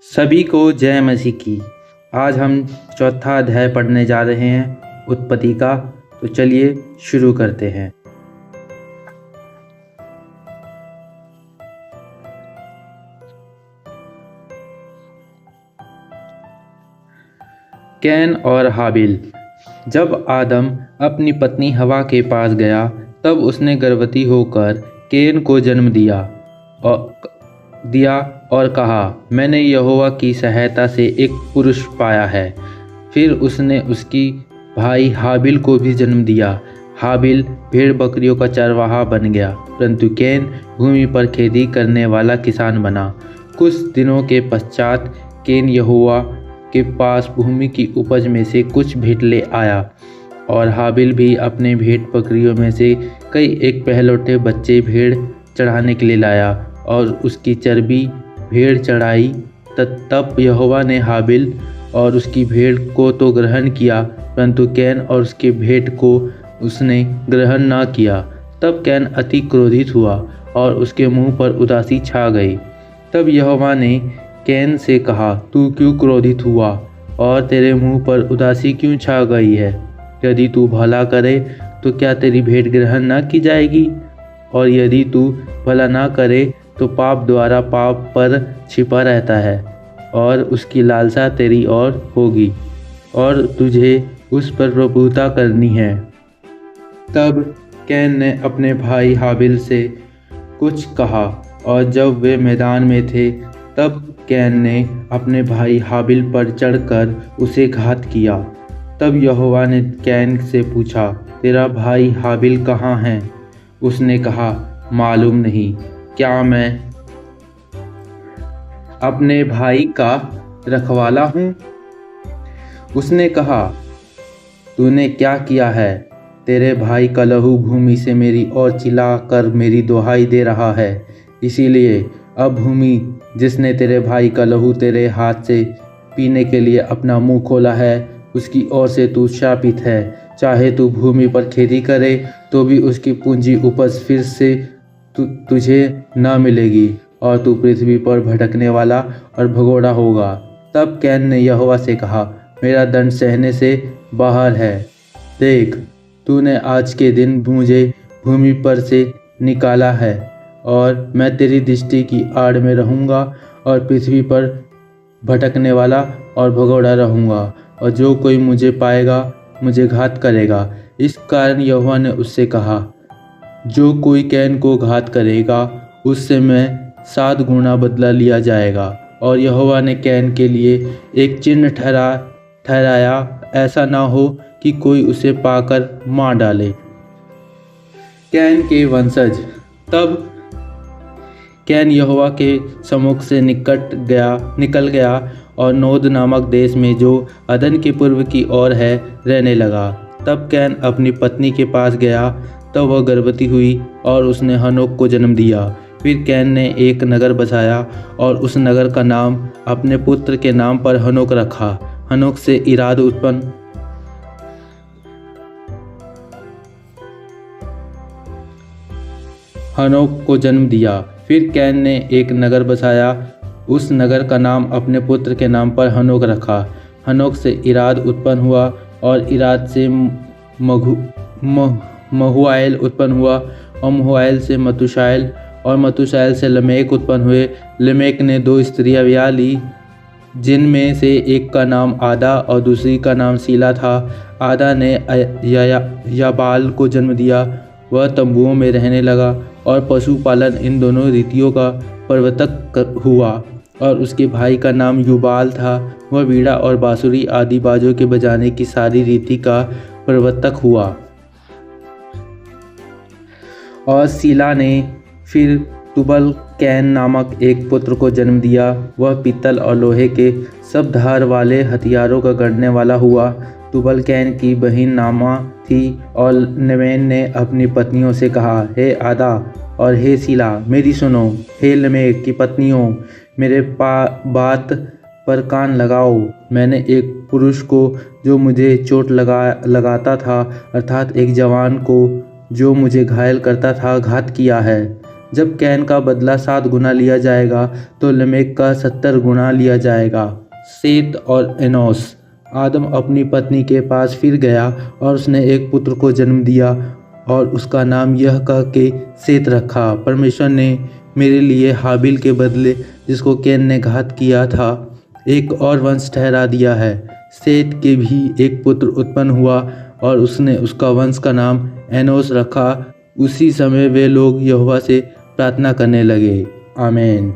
सभी को जय मसीह की। आज हम चौथा अध्याय पढ़ने जा रहे हैं उत्पत्ति का। तो चलिए शुरू करते हैं। कैन और हाबिल। जब आदम अपनी पत्नी हवा के पास गया तब उसने गर्भवती होकर कैन को जन्म दिया और कहा, मैंने यहोवा की सहायता से एक पुरुष पाया है। फिर उसने उसकी भाई हाबिल को भी जन्म दिया। हाबिल भेड़ बकरियों का चरवाहा बन गया, परंतु कैन भूमि पर खेती करने वाला किसान बना। कुछ दिनों के पश्चात कैन यहोवा के पास भूमि की उपज में से कुछ भेंट ले आया, और हाबिल भी अपने भेड़ बकरियों में से कई एक पहलौठे बच्चे भेड़ चढ़ाने के लिए लाया और उसकी चर्बी भेड़ चढ़ाई। तब यहोवा ने हाबिल और उसकी भेड़ को तो ग्रहण किया, परंतु कैन और उसके भेड़ को उसने ग्रहण न किया। तब कैन अति क्रोधित हुआ और उसके मुंह पर उदासी छा गई। तब यहोवा ने कैन से कहा, तू क्यों क्रोधित हुआ और तेरे मुंह पर उदासी क्यों छा गई है? यदि तू भला करे तो क्या तेरी भेंट ग्रहण न की जाएगी? और यदि तू भला ना करे तो पाप द्वारा पाप पर छिपा रहता है और उसकी लालसा तेरी ओर होगी और तुझे उस पर प्रभुता करनी है। तब कैन ने अपने भाई हाबिल से कुछ कहा, और जब वे मैदान में थे तब कैन ने अपने भाई हाबिल पर चढ़कर उसे घात किया। तब यहोवा ने कैन से पूछा, तेरा भाई हाबिल कहाँ है? उसने कहा, मालूम नहीं। क्या मैं अपने भाई का रखवाला हूँ? उसने कहा, तूने क्या किया है? तेरे भाई का लहू भूमि से मेरी ओर चिल्ला कर मेरी दुहाई दे रहा है। इसीलिए अब भूमि जिसने तेरे भाई का लहू तेरे हाथ से पीने के लिए अपना मुंह खोला है, उसकी ओर से तू शापित है। चाहे तू भूमि पर खेती करे तो भी उसकी पूंजी उपज फिर से तुझे न मिलेगी, और तू पृथ्वी पर भटकने वाला और भगोड़ा होगा। तब कैन ने यहोवा से कहा, मेरा दंड सहने से बाहर है। देख, तूने आज के दिन मुझे भूमि पर से निकाला है, और मैं तेरी दृष्टि की आड़ में रहूँगा और पृथ्वी पर भटकने वाला और भगोड़ा रहूँगा, और जो कोई मुझे पाएगा मुझे घात करेगा। इस कारण यहोवा ने उससे कहा, जो कोई कैन को घात करेगा उससे मैं 7 गुना बदला लिया जाएगा। और यहोवा ने कैन के लिए एक चिन्ह ठहराया, ऐसा ना हो कि कोई उसे पाकर मार डाले। कैन के वंशज। तब कैन यहोवा के सम्मुख से निकल गया और नोद नामक देश में जो अदन के पूर्व की ओर है रहने लगा। तब कैन अपनी पत्नी के पास गया, तब वह गर्भवती हुई और उसने हनोक को जन्म दिया। फिर कैन ने एक नगर बसाया और उस नगर का नाम अपने पुत्र के नाम पर हनोक रखा। हनोक से इराद उत्पन्न हनोक को जन्म दिया। फिर कैन ने एक नगर बसाया, उस नगर का नाम अपने पुत्र के नाम पर हनोक रखा। हनोक से इराद उत्पन्न हुआ और इराद से महुआएल उत्पन्न हुआ, और महुआएल से मतुशाएल, और मतुशाएल से लमेक उत्पन्न हुए। लमेक ने 2 स्त्रियां ब्याह ली, जिनमें से एक का नाम आदा और दूसरी का नाम सीला था। आदा ने याबाल को जन्म दिया। वह तंबुओं में रहने लगा और पशुपालन इन दोनों रीतियों का प्रवर्तक हुआ। और उसके भाई का नाम युबाल था। वह वीणा और बांसुरी आदि बाजों के बजाने की सारी रीति का प्रवर्तक हुआ। और सीला ने फिर तुबल कैन नामक एक पुत्र को जन्म दिया। वह पीतल और लोहे के सब धार वाले हथियारों का गढ़ने वाला हुआ। तुबल कैन की बहन नामा थी, और नवेन ने अपनी पत्नियों से कहा, हे आदा और हे सीला, मेरी सुनो। हे लमेक की पत्नियों, मेरे बात पर कान लगाओ। मैंने एक पुरुष को जो मुझे चोट लगाता था, अर्थात एक जवान को जो मुझे घायल करता था, घात किया है। जब कैन का बदला 7 गुना लिया जाएगा तो लमेक का 70 गुना लिया जाएगा। सेत और एनोस। आदम अपनी पत्नी के पास फिर गया और उसने एक पुत्र को जन्म दिया और उसका नाम यह कह के सेत रखा, परमेश्वर ने मेरे लिए हाबिल के बदले जिसको कैन ने घात किया था एक और वंश ठहरा दिया है। सेत के भी एक पुत्र उत्पन्न हुआ और उसने उसका वंश का नाम एनोस रखा। उसी समय वे लोग यहोवा से प्रार्थना करने लगे। आमीन।